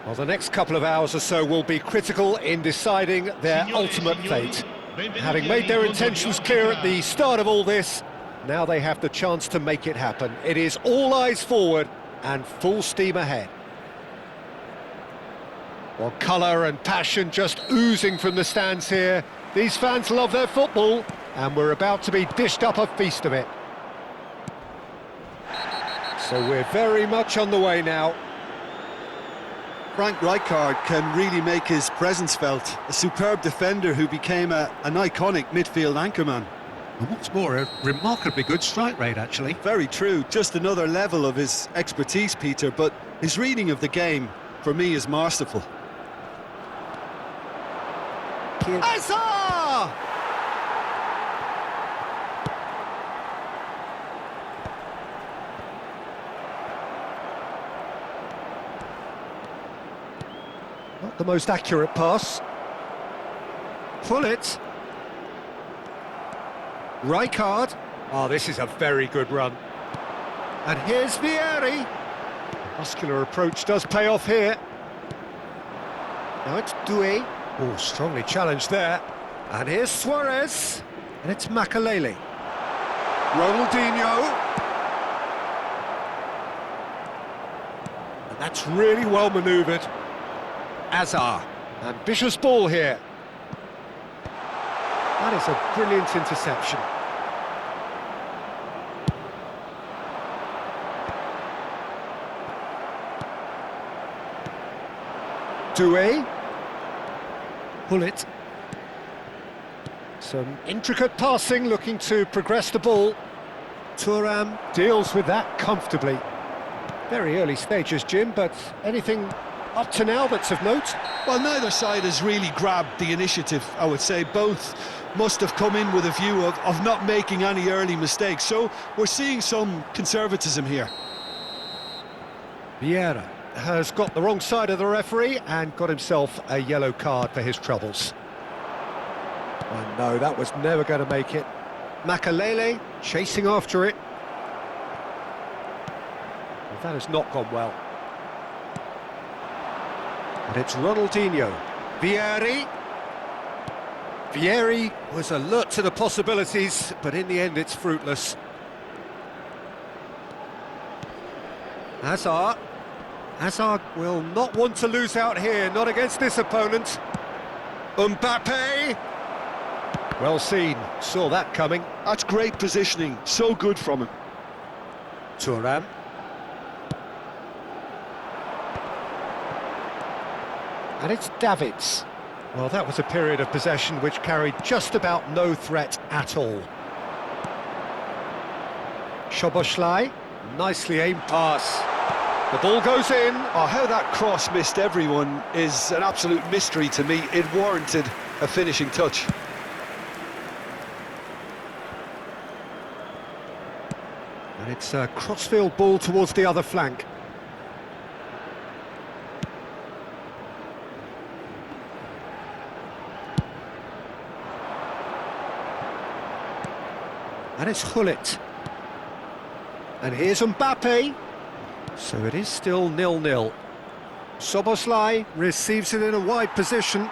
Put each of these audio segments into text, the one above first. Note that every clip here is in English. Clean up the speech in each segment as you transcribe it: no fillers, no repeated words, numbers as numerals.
Well, the next couple of hours or so will be critical in deciding their ultimate fate. Having made their intentions clear at the start of all this, now they have the chance to make it happen. It is all eyes forward and full steam ahead. Well, colour and passion just oozing from the stands here. These fans love their football, and we're about to be dished up a feast of it. So we're very much on the way now. Frank Rijkaard can really make his presence felt. A superb defender who became an iconic midfield anchorman. And what's more, a remarkably good strike rate, actually. Very true, just another level of his expertise, Peter, but his reading of the game, for me, is masterful. Hazard! Not the most accurate pass. Pull it. Rijkaard. Oh, this is a very good run. And here's Vieri. The muscular approach does pay off here. Now it's dyydd. Oh, strongly challenged there. And here's Suarez. And it's Makalele. Ronaldinho. And that's really well manoeuvred. Hazard. Ambitious ball here. That is a brilliant interception. Dyydd. Pull it. Some intricate passing, looking to progress the ball. Thuram deals with that comfortably. Very early stages, Jim, but anything up to now that's of note? Well, neither side has really grabbed the initiative, I would say. Both must have come in with a view of not making any early mistakes, so we're seeing some conservatism here. Vieira has got the wrong side of the referee and got himself a yellow card for his troubles. Oh no, that was never going to make it. Makalele chasing after it. Well, that has not gone well. And it's Ronaldinho. Vieri. Vieri was alert to the possibilities, but in the end it's fruitless. Hazard. Hazard will not want to lose out here, not against this opponent. Mbappe! Well seen, saw that coming. That's great positioning, so good from him. Thuram. And it's Davids. Well, that was a period of possession which carried just about no threat at all. Szoboszlai, nicely aimed pass. The ball goes in. Oh, how that cross missed everyone is an absolute mystery to me. It warranted a finishing touch. And it's a crossfield ball towards the other flank. And it's Gullit. And here's Mbappe. So it is still 0-0. Szoboszlai receives it in a wide position.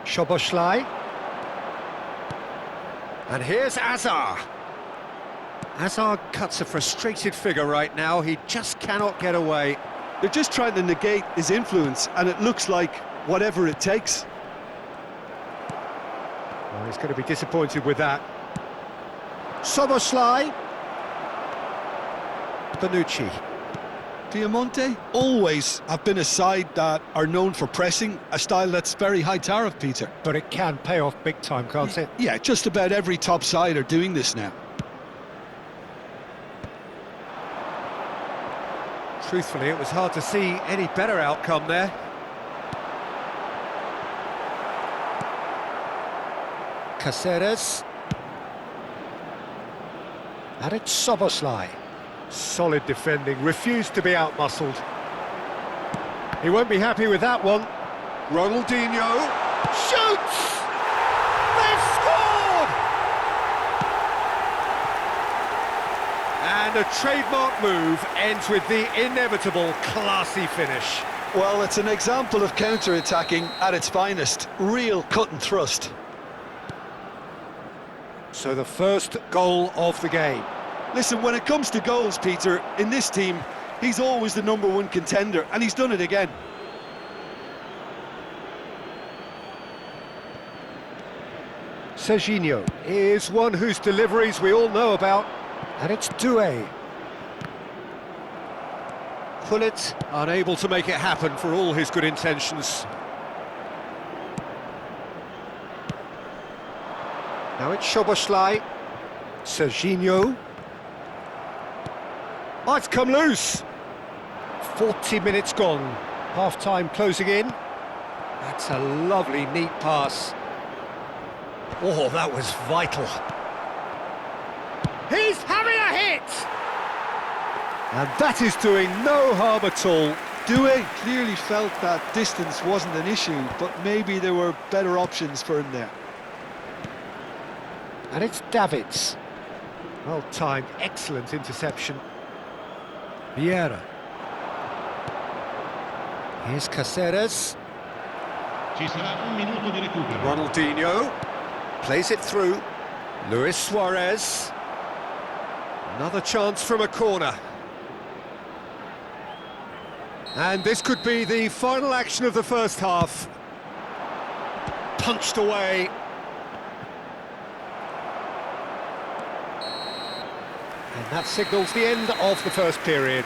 Szoboszlai. And here's Hazard. Hazard cuts a frustrated figure right now. He just cannot get away. They're just trying to negate his influence, and it looks like whatever it takes. Well, he's going to be disappointed with that. Szoboszlai. Bonucci. Piemonte always have been a side that are known for pressing, a style that's very high tariff, Peter. But it can pay off big time, can't it? Yeah, just about every top side are doing this now. Truthfully, it was hard to see any better outcome there. Caceres. And it's Szoboszlai. Solid defending, refused to be outmuscled. He won't be happy with that one. Ronaldinho shoots! They've scored! And the trademark move ends with the inevitable classy finish. Well, it's an example of counter-attacking at its finest. Real cut and thrust. So the first goal of the game. Listen, when it comes to goals, Peter, in this team, he's always the #1 contender, and he's done it again. Serginho is one whose deliveries we all know about, and it's dyydd. Pullet unable to make it happen for all his good intentions. Now it's Szoboszlai. Serginho. Oh, it's come loose. 40 minutes gone. Half-time closing in. That's a lovely, neat pass. Oh, that was vital. He's having a hit! And that is doing no harm at all. Dyydd clearly felt that distance wasn't an issue, but maybe there were better options for him there. And it's Davids. Well timed, excellent interception. Vieira. Here's Caceres. Ci sarà un minuto di recupero. Ronaldinho plays it through. Luis Suarez. Another chance from a corner. And this could be the final action of the first half. Punched away. And that signals the end of the first period.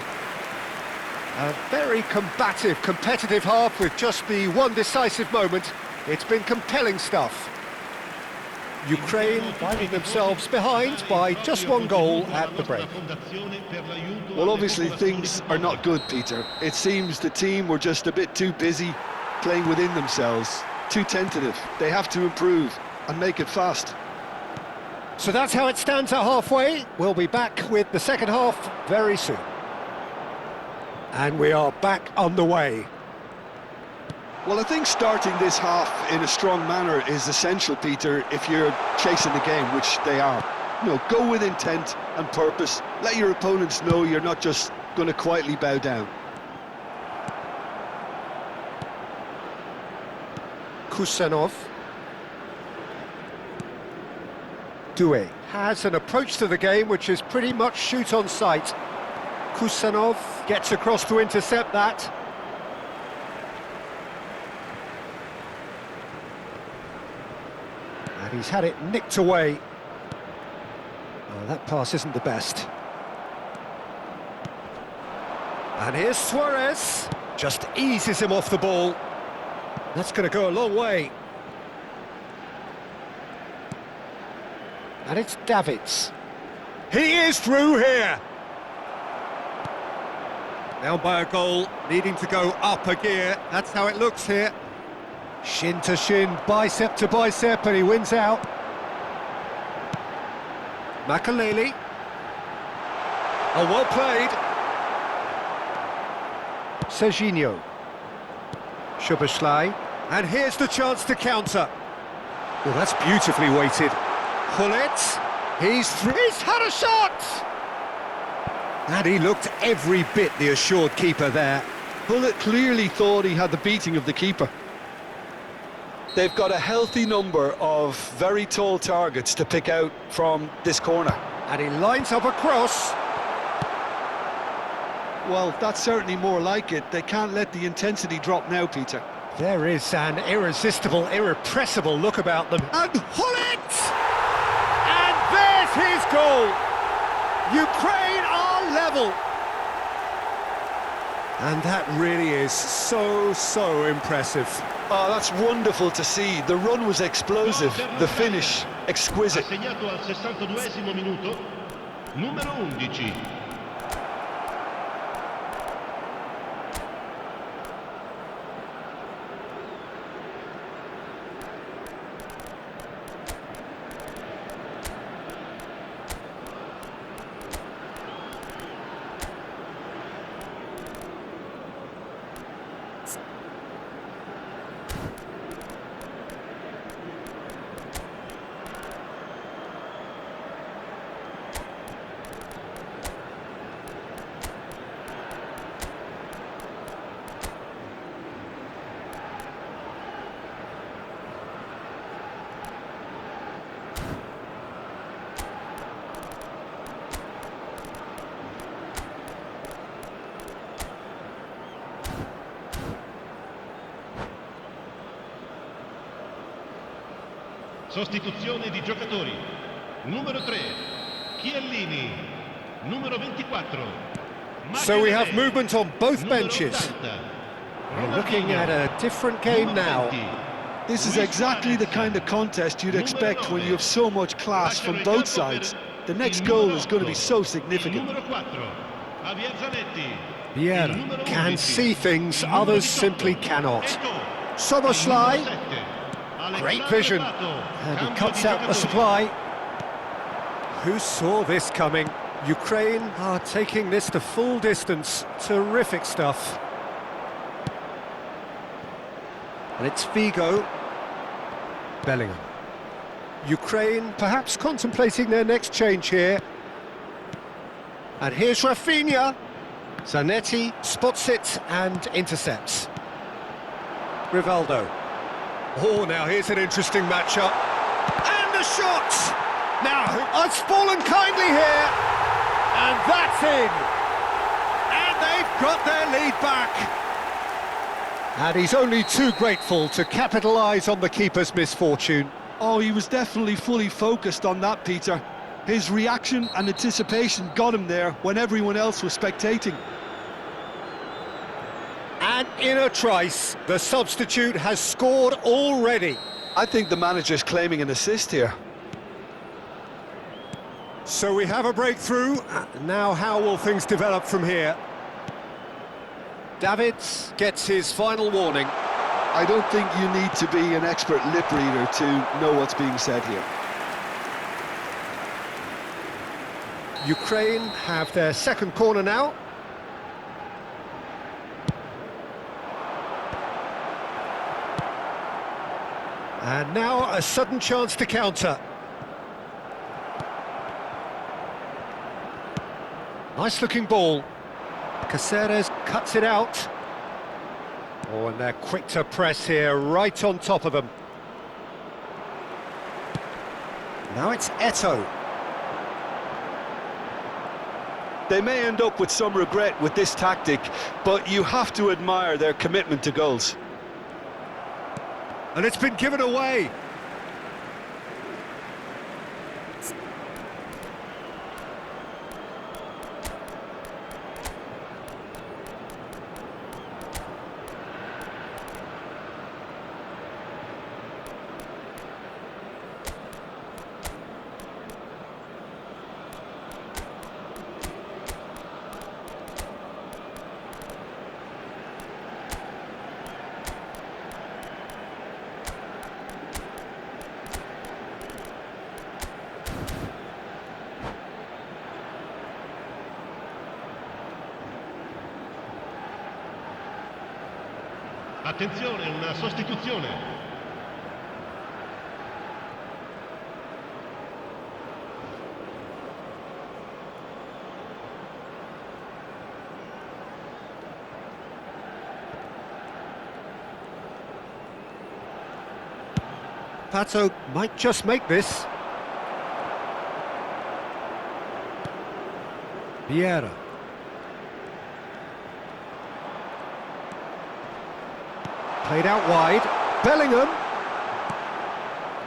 A very combative, competitive half with just the one decisive moment. It's been compelling stuff. Ukraine finding themselves behind by just one goal at the break. Well, obviously things are not good, Peter. It seems the team were just a bit too busy playing within themselves, too tentative. They have to improve and make it fast. So that's how it stands at halfway. We'll be back with the second half very soon. And we are back on the way. Well, I think starting this half in a strong manner is essential, Peter, if you're chasing the game, which they are. You know, go with intent and purpose. Let your opponents know you're not just going to quietly bow down. Kusanov. Dyydd has an approach to the game which is pretty much shoot on sight. Kusanov gets across to intercept that. And he's had it nicked away. Oh, that pass isn't the best. And here's Suarez. Just eases him off the ball. That's going to go a long way. And it's Davids. He is through here. Down by a goal, needing to go up a gear. That's how it looks here. Shin to shin, bicep to bicep, and he wins out. Makaleli. Oh, well played. Serginho. Szoboszlai. And here's the chance to counter. Well, that's beautifully weighted. Pullet. He's had a shot! And he looked every bit the assured keeper there. Pullet clearly thought he had the beating of the keeper. They've got a healthy number of very tall targets to pick out from this corner. And he lines up a cross. Well, that's certainly more like it. They can't let the intensity drop now, Peter. There is an irresistible, irrepressible look about them. And Pullet! And there's his goal! Ukraine are level! And that really is so impressive. Oh, that's wonderful to see. The run was explosive, the finish exquisite. Assegnato al 62esimo minuto, numero 11. Sostituzione di giocatori. Numero 3, Chiellini. Numero 24. So we have movement on both Numero benches. 80, We're looking at a different game Numero now. 20, This is Luis exactly the Suarez. kind of contest you'd Numero expect when 9. you have so much class from both sides. The next goal is going to be so significant. Numero 4, Javier Zanetti. Vieira Numero can 11, see things numero others 18, simply cannot. Eto'o. Soboslai, Numero 7, great Alexander vision, Pato. and he Cambio cuts di out the giocatori. supply. Who saw this coming? Ukraine are taking this to full distance. Terrific stuff. And it's Figo. Bellingham. Ukraine perhaps contemplating their next change here. And here's Rafinha. Zanetti spots it and intercepts. Rivaldo. Oh, now here's an interesting matchup. And the shot! Now, it's fallen kindly here. And that's in. And they've got their lead back. And he's only too grateful to capitalise on the keeper's misfortune. Oh, he was definitely fully focused on that, Peter. His reaction and anticipation got him there when everyone else was spectating. And in a trice, the substitute has scored already. I think the manager's claiming an assist here. So we have a breakthrough. Now how will things develop from here? Davids gets his final warning. I don't think you need to be an expert lip reader to know what's being said here. Ukraine have their second corner now. And now a sudden chance to counter. Nice looking ball. Caceres cuts it out. Oh, and they're quick to press here, right on top of them. Now it's Eto'o. They may end up with some regret with this tactic, but you have to admire their commitment to goals. And it's been given away. Attenzione, una sostituzione. Pato might just make this. Vieira. Played out wide. Bellingham.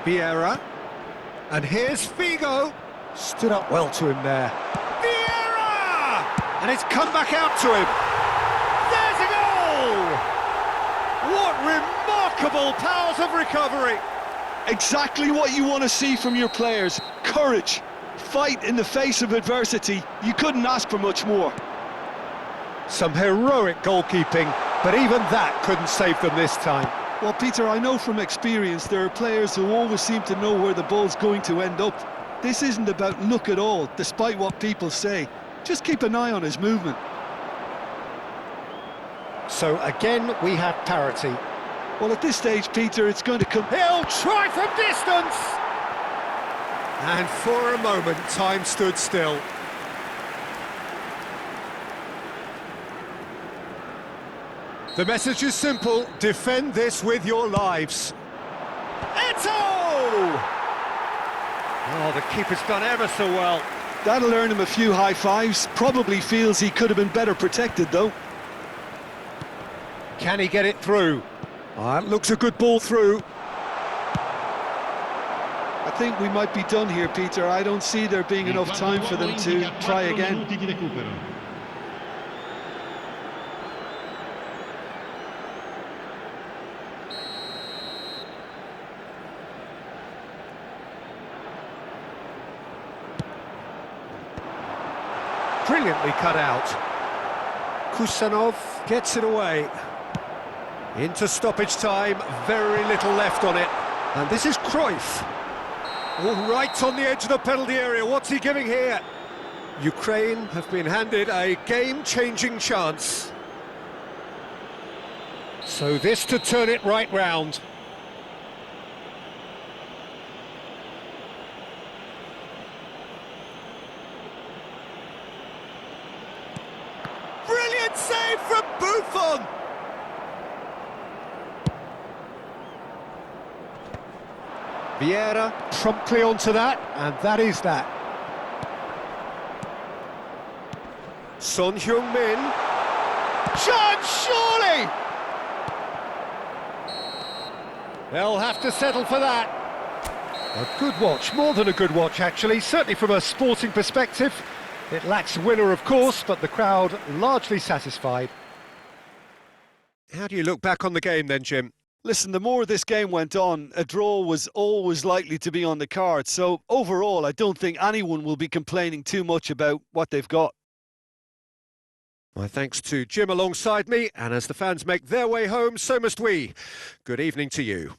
Vieira. And here's Figo. Stood up well to him there. Vieira! And it's come back out to him. There's a goal! What remarkable powers of recovery! Exactly what you want to see from your players. Courage. Fight in the face of adversity. You couldn't ask for much more. Some heroic goalkeeping, but even that couldn't save them this time. Well, Peter, I know from experience there are players who always seem to know where the ball's going to end up. This isn't about luck at all, despite what people say. Just keep an eye on his movement. So again, we have parity. Well, at this stage, Peter, it's going to come... He'll try from distance! And for a moment, time stood still. The message is simple: defend this with your lives. Eto'o! Oh, the keeper's done ever so well. That'll earn him a few high fives. Probably feels he could have been better protected, though. Can he get it through? That looks a good ball through. think we might be done here, Peter. I don't see there being enough time for them to try again. Minuti di recupero. Brilliantly cut out. Kusanov gets it away. Into stoppage time, very little left on it. And this is Cruyff. All right on the edge of the penalty area. What's he giving here? Ukraine have been handed a game-changing chance. So this to turn it right round. Brilliant save from Buffon! Vieira promptly onto that, and that is that. Son Heung-min. Chance, surely! They'll have to settle for that. A good watch, more than a good watch actually, certainly from a sporting perspective. It lacks winner, of course, but the crowd largely satisfied. How do you look back on the game then, Jim? Listen, the more this game went on, a draw was always likely to be on the card. So overall, I don't think anyone will be complaining too much about what they've got. My thanks to Jim alongside me, and as the fans make their way home, so must we. Good evening to you.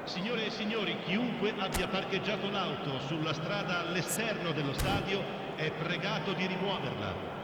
Signore e signori, chiunque abbia parcheggiato l'auto sulla strada all'esterno dello stadio è pregato di rimuoverla.